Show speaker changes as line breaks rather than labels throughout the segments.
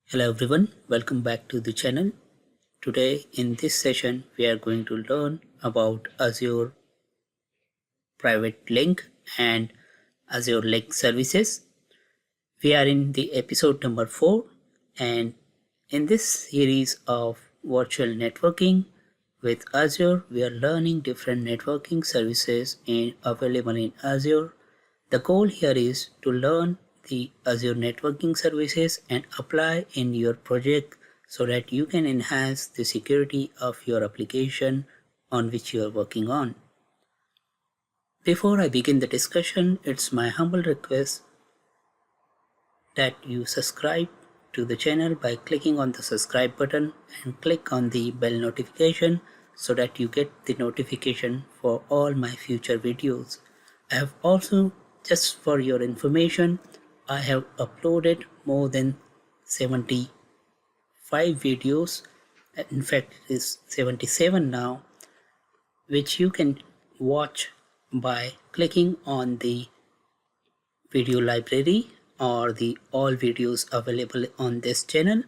Hello everyone, welcome back to the channel. Today in this session we are going to learn about Azure Private Link and Azure Link Services. We are in the episode number 4, and in this series of virtual networking with Azure we are learning different networking services available in Azure. The goal here is to learn the Azure networking services and apply in your project so that you can enhance the security of your application on which you are working on. Before I begin the discussion, it's my humble request that you subscribe to the channel by clicking on the subscribe button and click on the bell notification so that you get the notification for all my future videos. I have also, just for your information, I have uploaded more than 75 videos. In fact, it is 77 now, which you can watch by clicking on the video library or the all videos available on this channel.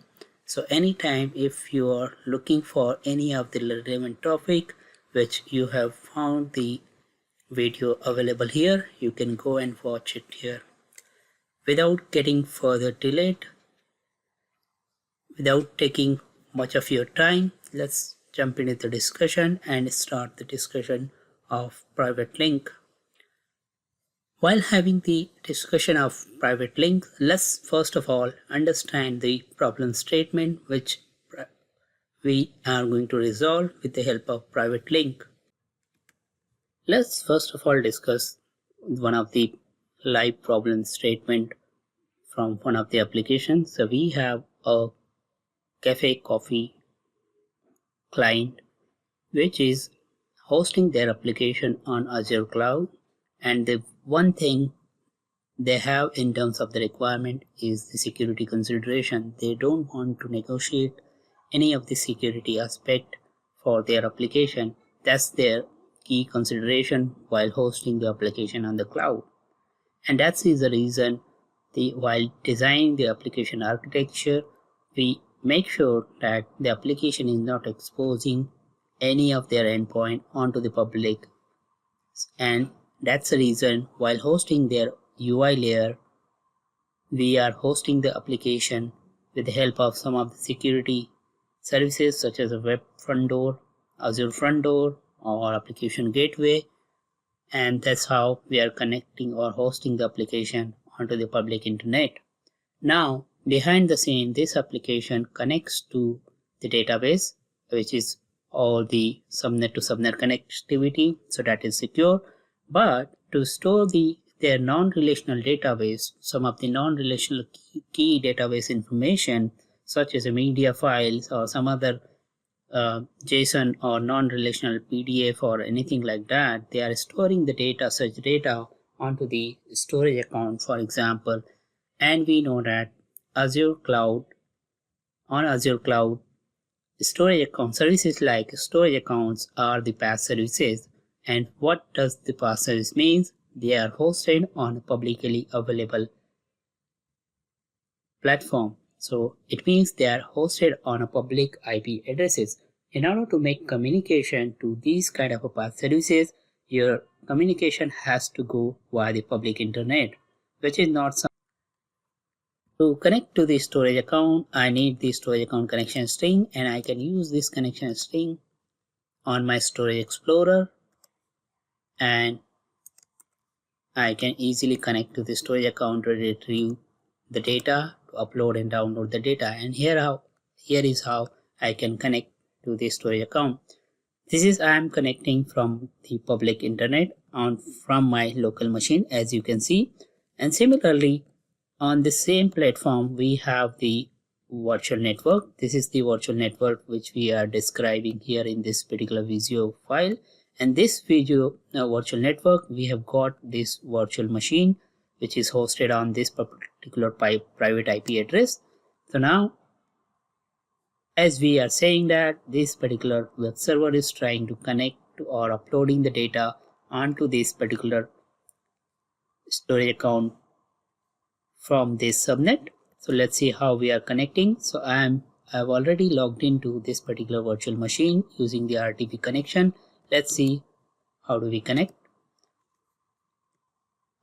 So anytime if you are looking for any of the relevant topic which you have found the video available here, you can go and watch it here. Without getting further delayed, without taking much of your time, let's jump into the discussion and start the discussion of Private Link. While having the discussion of private link, let's first of all understand the problem statement which we are going to resolve with the help of private link. Let's first of all discuss one of the live problem statement from one of the applications. So we have a cafe coffee client which is hosting their application on Azure cloud, and the one thing they have in terms of the requirement is the security consideration. They don't want to negotiate any of the security aspect for their application. That's their key consideration while hosting the application on the cloud. And that is the reason while designing the application architecture, we make sure that the application is not exposing any of their endpoint onto the public. And that's the reason while hosting their UI layer, we are hosting the application with the help of some of the security services such as a web front door, Azure front door, or application gateway. And that's how we are connecting or hosting the application onto the public internet. Now, behind the scene, this application connects to the database, which is all the subnet to subnet connectivity, so that is secure. But to store their non-relational database, some of the non-relational key database information, such as a media files or some other JSON or non-relational PDF or anything like that, they are storing the data, such data onto the storage account, for example. And we know that Azure Cloud, storage account services like storage accounts are the PaaS services. And what does the PaaS service means? They are hosted on a publicly available platform. So it means they are hosted on a public IP addresses. In order to make communication to these kind of PaaS services, your communication has to go via the public internet, which is not something. To connect to the storage account, I need the storage account connection string, and I can use this connection string on my storage explorer, and I can easily connect to the storage account to retrieve the data, to upload and download the data. And here is how I can connect to the storage account. This is I am connecting from the public internet from my local machine, as you can see. And similarly, on the same platform, we have the virtual network. This is the virtual network which we are describing here in this particular video file. And this virtual network, we have got this virtual machine which is hosted on this particular private IP address. So now, as we are saying that this particular web server is trying to connect to or uploading the data onto this particular storage account from this subnet. So let's see how we are connecting. So I've already logged into this particular virtual machine using the RTP connection. Let's see how do we connect.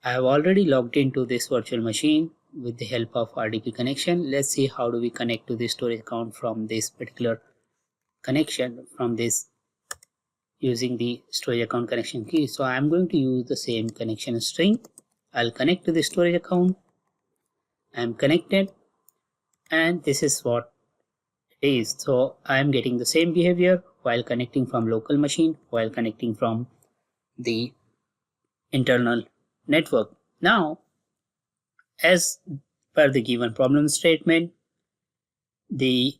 I have already logged into this virtual machine with the help of RDP connection. Let's see how do we connect to the storage account from this particular connection, from this using the storage account connection key. So I'm going to use the same connection string. I'll connect to the storage account. I'm connected, and this is what it is. So I'm getting the same behavior while connecting from local machine, while connecting from the internal network. Now, as per the given problem statement, the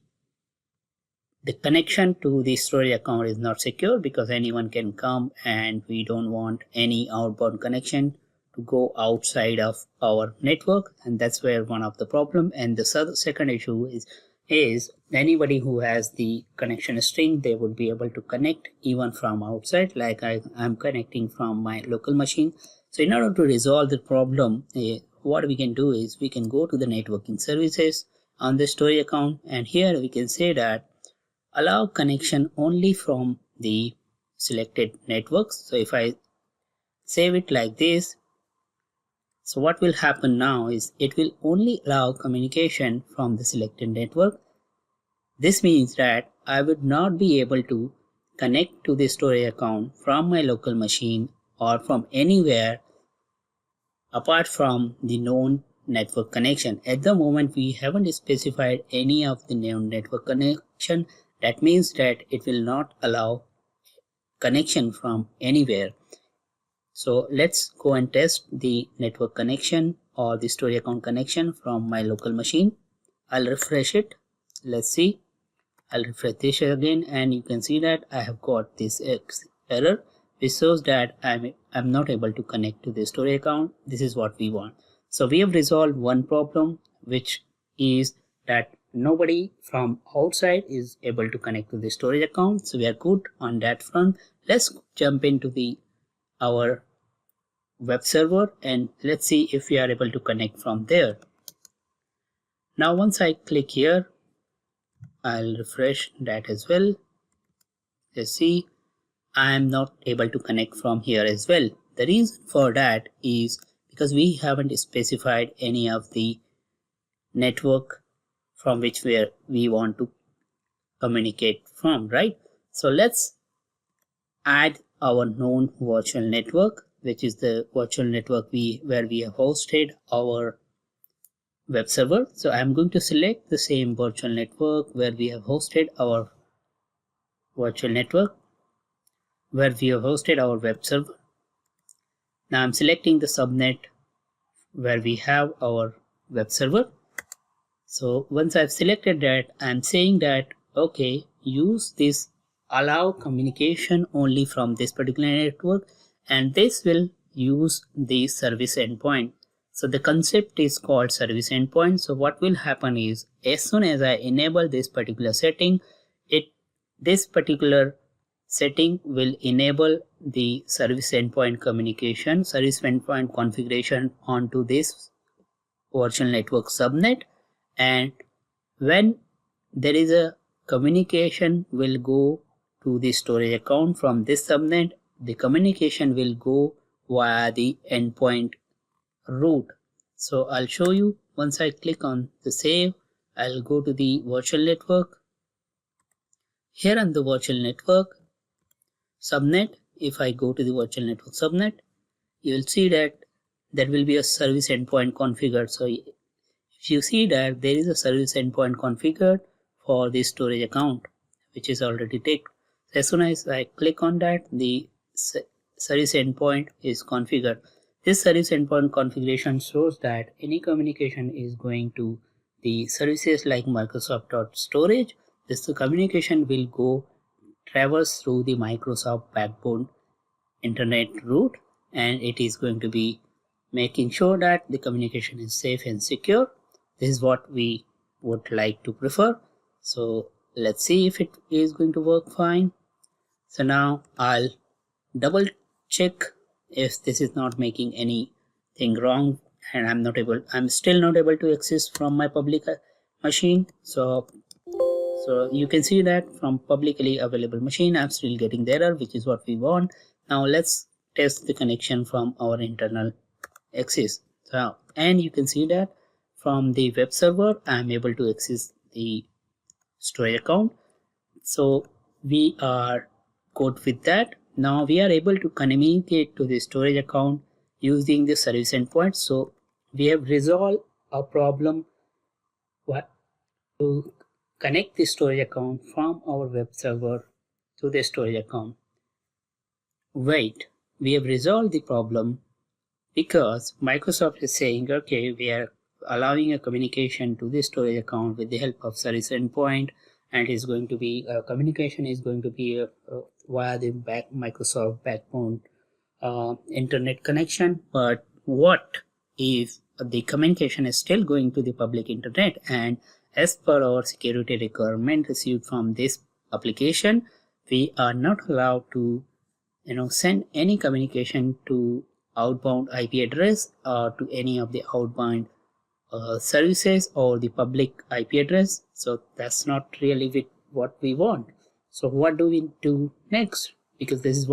connection to the storage account is not secure because anyone can come, and we don't want any outbound connection to go outside of our network, and that's where one of the problem. And the second issue is anybody who has the connection string, they would be able to connect even from outside, like I'm connecting from my local machine. So in order to resolve the problem, what we can do is we can go to the networking services on the storage account, and here we can say that allow connection only from the selected networks. So if I save it like this, so what will happen now is it will only allow communication from the selected network. This means that I would not be able to connect to the storage account from my local machine or from anywhere apart from the known network connection. At the moment, we haven't specified any of the known network connection. That means that it will not allow connection from anywhere. So let's go and test the network connection or the storage account connection from my local machine. I'll refresh it. Let's see. I'll refresh this again, and you can see that I have got this error which shows that I'm not able to connect to the storage account. This is what we want. So we have resolved one problem, which is that nobody from outside is able to connect to the storage account. So we are good on that front. Let's jump into our web server, and let's see if we are able to connect from there. Now once I click here, I'll refresh that as well. Let's see, I am not able to connect from here as well. The reason for that is because we haven't specified any of the network from which we want to communicate from, right? So let's add our known virtual network, which is the virtual network where we have hosted our web server. So I'm going to select the same virtual network where we have hosted our virtual network, where we have hosted our web server. Now I'm selecting the subnet where we have our web server. So once I've selected that, I'm saying that, okay, use this allow communication only from this particular network, and this will use the service endpoint. So the concept is called service endpoint. So what will happen is, as soon as I enable this particular setting, this particular setting will enable the service endpoint communication, service endpoint configuration onto this virtual network subnet. And when there is a communication will go to the storage account from this subnet, the communication will go via the endpoint route. So I'll show you. Once I click on the save, I'll go to the virtual network. Here on the virtual network subnet, if I go to the virtual network subnet, you will see that there will be a service endpoint configured. So if you see that there is a service endpoint configured for the storage account, which is already ticked. As soon as I click on that, the service endpoint is configured. This service endpoint configuration shows that any communication is going to the services like Microsoft.storage. This communication will go traverse through the Microsoft backbone internet route, and it is going to be making sure that the communication is safe and secure. This is what we would like to prefer. So let's see if it is going to work fine. So now I'll double check if this is not making anything wrong and I'm still not able to access from my public machine. So you can see that from publicly available machine I'm still getting the error, which is what we want. Now let's test the connection from our internal access. So, and you can see that from the web server I'm able to access the storage account. So we are good with that. Now we are able to communicate to the storage account using the service endpoint. So we have resolved a problem to connect the storage account from our web server to the storage account. Wait, we have resolved the problem because Microsoft is saying, okay, we are allowing a communication to the storage account with the help of service endpoint, and is going to be communication is going to be via the Microsoft backbone internet connection. But what if the communication is still going to the public internet, and as per our security requirement received from this application, we are not allowed to send any communication to outbound IP address or to any of the outbound services or the public IP address. So that's not really what we want. So what do we do next? Because this is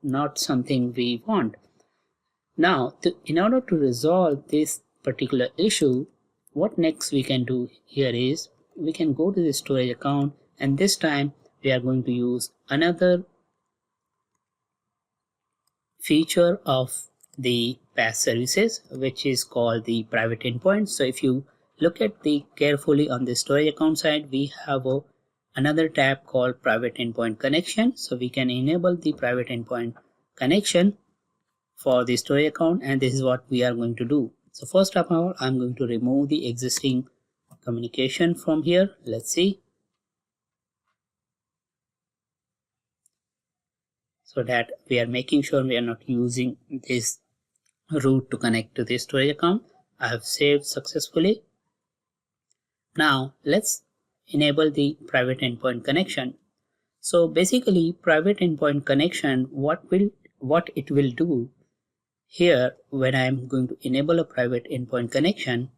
not something we want. Now, in order to resolve this particular issue, what next we can do here is we can go to the storage account, and this time we are going to use another feature of the PaaS services, which is called the private endpoint. So if you look at the carefully on the storage account side, we have another tab called private endpoint connection. So we can enable the private endpoint connection for the storage account, and this is what we are going to do. So first of all, I'm going to remove the existing communication from here. Let's see. So that we are making sure we are not using this route to connect to the storage account. I have saved successfully. Now let's enable the private endpoint connection. So basically, private endpoint connection, what it will do here when I'm going to enable a private endpoint connection,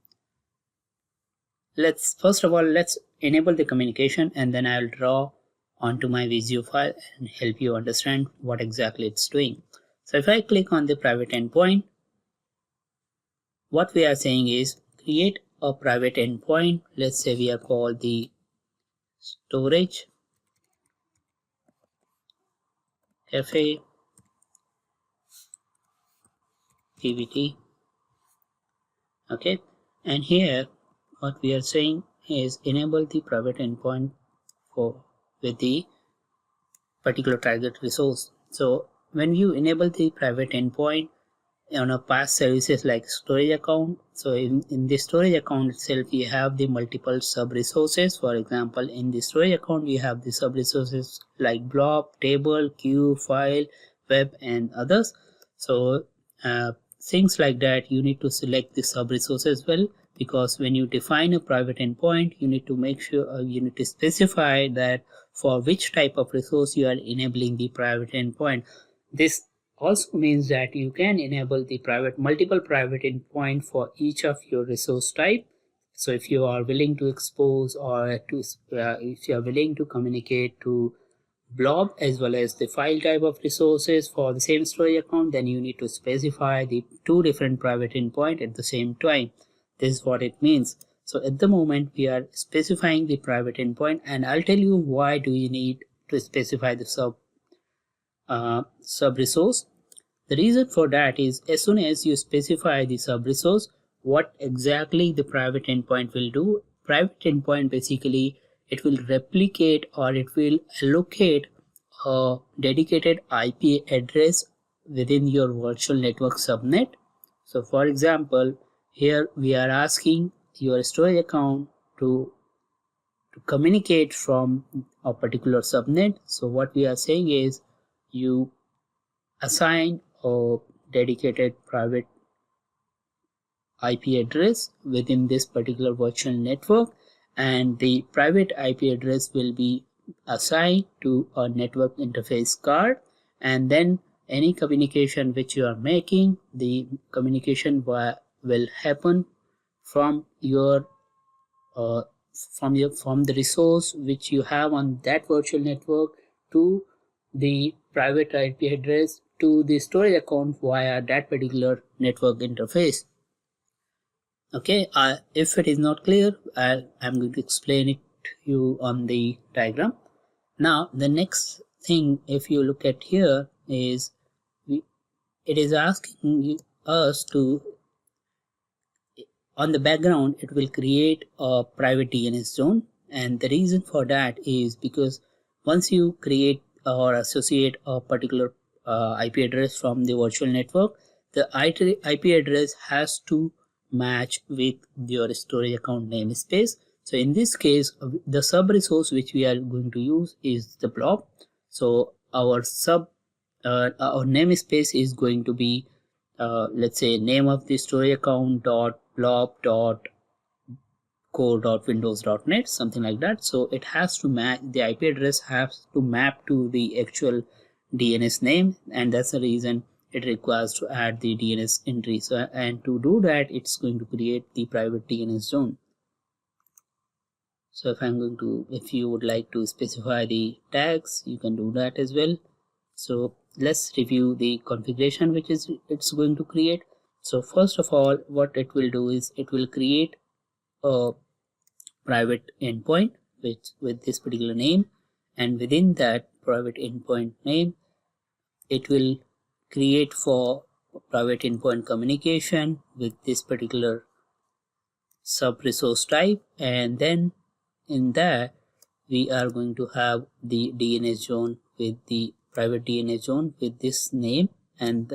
first of all let's enable the communication, and then I'll draw onto my Visio file and help you understand what exactly it's doing. So if I click on the private endpoint, what we are saying is create a private endpoint. Let's say we are called the storage FA PVT. Okay, and here what we are saying is enable the private endpoint with the particular target resource. So when you enable the private endpoint on a PaaS services like storage account, so in the storage account itself we have the multiple sub resources. For example, in the storage account we have the sub resources like blob, table, queue, file, web, and others. So things like that, you need to select the sub resource as well, because when you define a private endpoint, you need to make sure you need to specify that for which type of resource you are enabling the private endpoint. This also means that you can enable the multiple private endpoint for each of your resource type. So if you are willing to expose or if you are willing to communicate to blob as well as the file type of resources for the same storage account, then you need to specify the two different private endpoint at the same time. This is what it means. So at the moment we are specifying the private endpoint, and I'll tell you why do you need to specify the sub resource. The reason for that is as soon as you specify the sub resource, what exactly the private endpoint will do. Private endpoint basically it will replicate or it will allocate a dedicated IP address within your virtual network subnet. So for example, here we are asking your storage account to communicate from a particular subnet. So what we are saying is you assign a dedicated private IP address within this particular virtual network, and the private IP address will be assigned to a network interface card, and then any communication which you are making, the communication will happen from your from the resource which you have on that virtual network to the private IP address to the storage account via that particular network interface. Okay, if it is not clear, I'm going to explain it to you on the diagram. Now the next thing, if you look at here, is it is asking us to, on the background, it will create a private DNS zone. And the reason for that is because once you create or associate a particular IP address from the virtual network, the IP address has to match with your storage account namespace. So in this case, the sub resource which we are going to use is the blob. So our our namespace is going to be let's say name of the storage account dot blob dot core dot windows dot net, something like that. So it has to match, the IP address has to map to the actual DNS name, and that's the reason it requires to add the DNS entry. So, and to do that, it's going to create the private DNS zone. So if you would like to specify the tags, you can do that as well. So let's review the configuration which is it's going to create. So first of all, what it will do is it will create a private endpoint with this particular name, and within that private endpoint name, it will create for private endpoint communication with this particular sub resource type, and then in that we are going to have the DNS zone with the private DNS zone with this name, and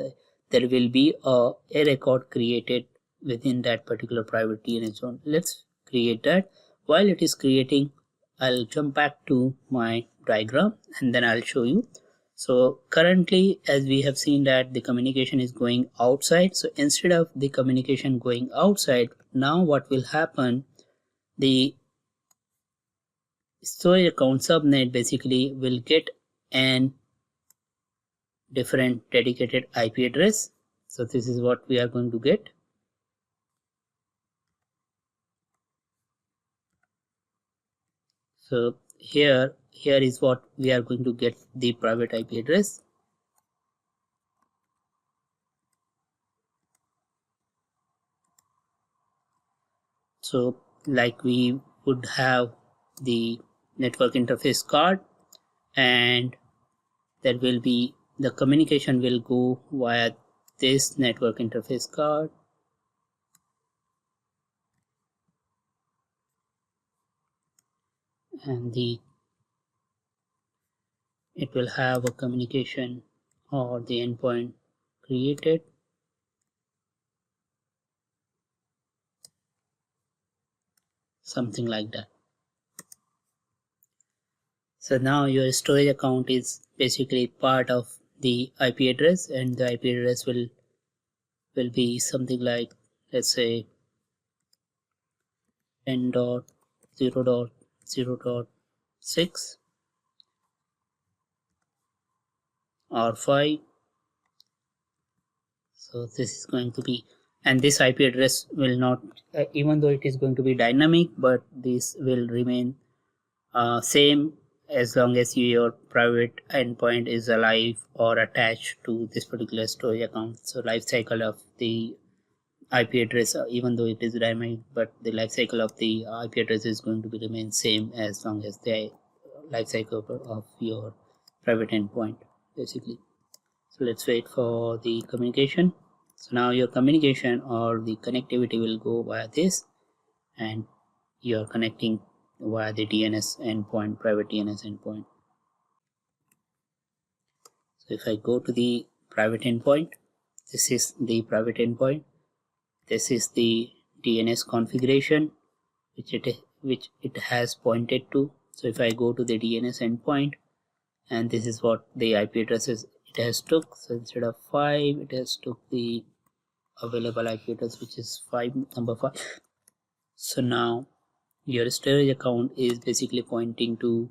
there will be a record created within that particular private DNS zone. Let's create that. While it is creating, I'll jump back to my diagram and then I'll show you. So currently, as we have seen that the communication is going outside, so instead of the communication going outside, now what will happen, the storage account subnet basically will get an different dedicated IP address. So this is what we are going to get. So here is what we are going to get, the private IP address. So like we would have the network interface card, and there will be the communication will go via this network interface card, and it will have a communication or the endpoint created. Something like that. So now your storage account is basically part of the IP address, and the IP address will be something like, let's say 10.0.0.6 or 5. So this is going to be, and this IP address will not, even though it is going to be dynamic, but this will remain same as long as your private endpoint is alive or attached to this particular storage account. So life cycle of the IP address, even though it is dynamic, but the life cycle of the IP address is going to be remain same as long as the life cycle of your private endpoint, basically. So let's wait for the communication. So now your communication or the connectivity will go via this, and you're connecting via the DNS endpoint, private DNS endpoint. So if I go to the private endpoint, this is the private endpoint. This is the DNS configuration which it has pointed to. So if I go to the DNS endpoint, and this is what the IP addresses it has took. So instead of 5, it has took the available IP address, which is number 5. So now your storage account is basically pointing to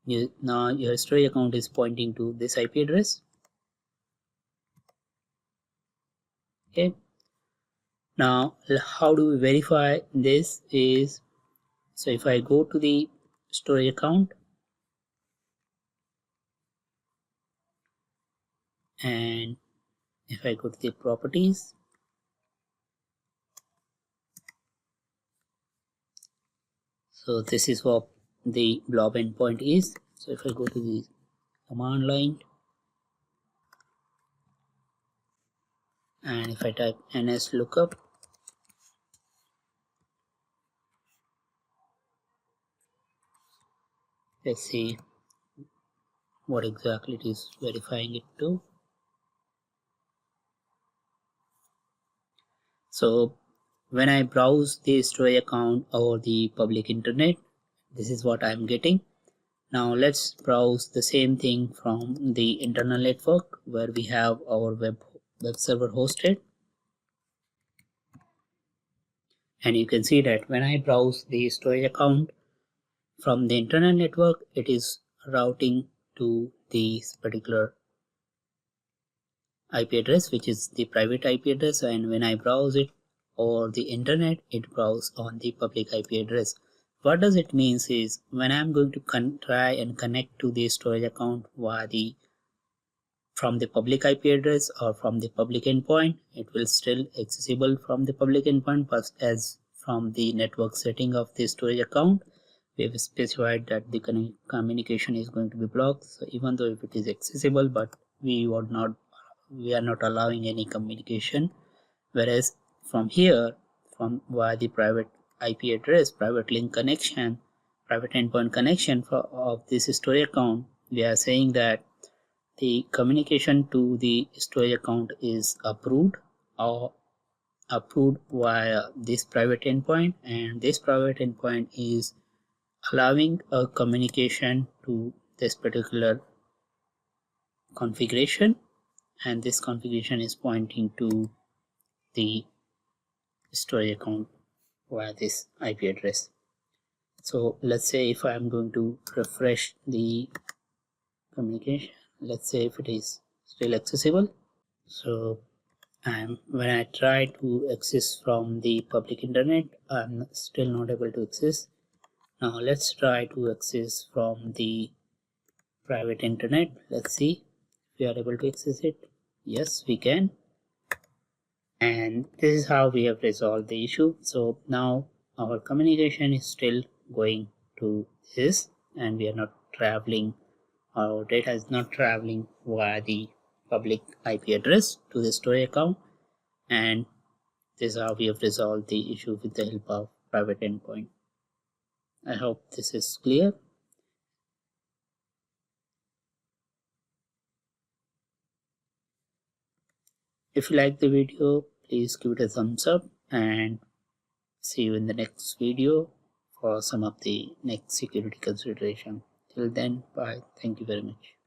your storage account is pointing to this IP address. Okay, now how do we verify this is, so if I go to the storage account and if I go to the properties, so this is what the blob endpoint is. So if I go to the command line and if I type ns lookup, let's see what exactly it is verifying it to. So when I browse the storage account over the public internet, this is what I'm getting. Now let's browse the same thing from the internal network where we have our web server hosted. And you can see that when I browse the storage account from the internal network, it is routing to this particular IP address, which is the private IP address, and when I browse it over the internet, it browses on the public IP address. What does it mean is when I'm going to try and connect to the storage account via the from the public IP address or from the public endpoint, it will still accessible from the public endpoint, but as from the network setting of the storage account, we have specified that the communication is going to be blocked. So even though if it is accessible, but we are not allowing any communication. Whereas from here, from via the private IP address, private link connection, private endpoint connection of this storage account, we are saying that the communication to the storage account is approved or approved via this private endpoint, and this private endpoint is allowing a communication to this particular configuration, and this configuration is pointing to the storage account via this IP address. So let's say if I'm going to refresh the communication, let's say if it is still accessible. So when I try to access from the public internet, I'm still not able to access. Now let's try to access from the private internet. Let's see if we are able to access it. Yes, we can. And this is how we have resolved the issue. So now our communication is still going to this, and we are not traveling, our data is not traveling via the public IP address to the storage account, and this is how we have resolved the issue with the help of private endpoint. I hope this is clear. If you like the video, please give it a thumbs up and see you in the next video for some of the next security consideration. Till then, bye. Thank you very much.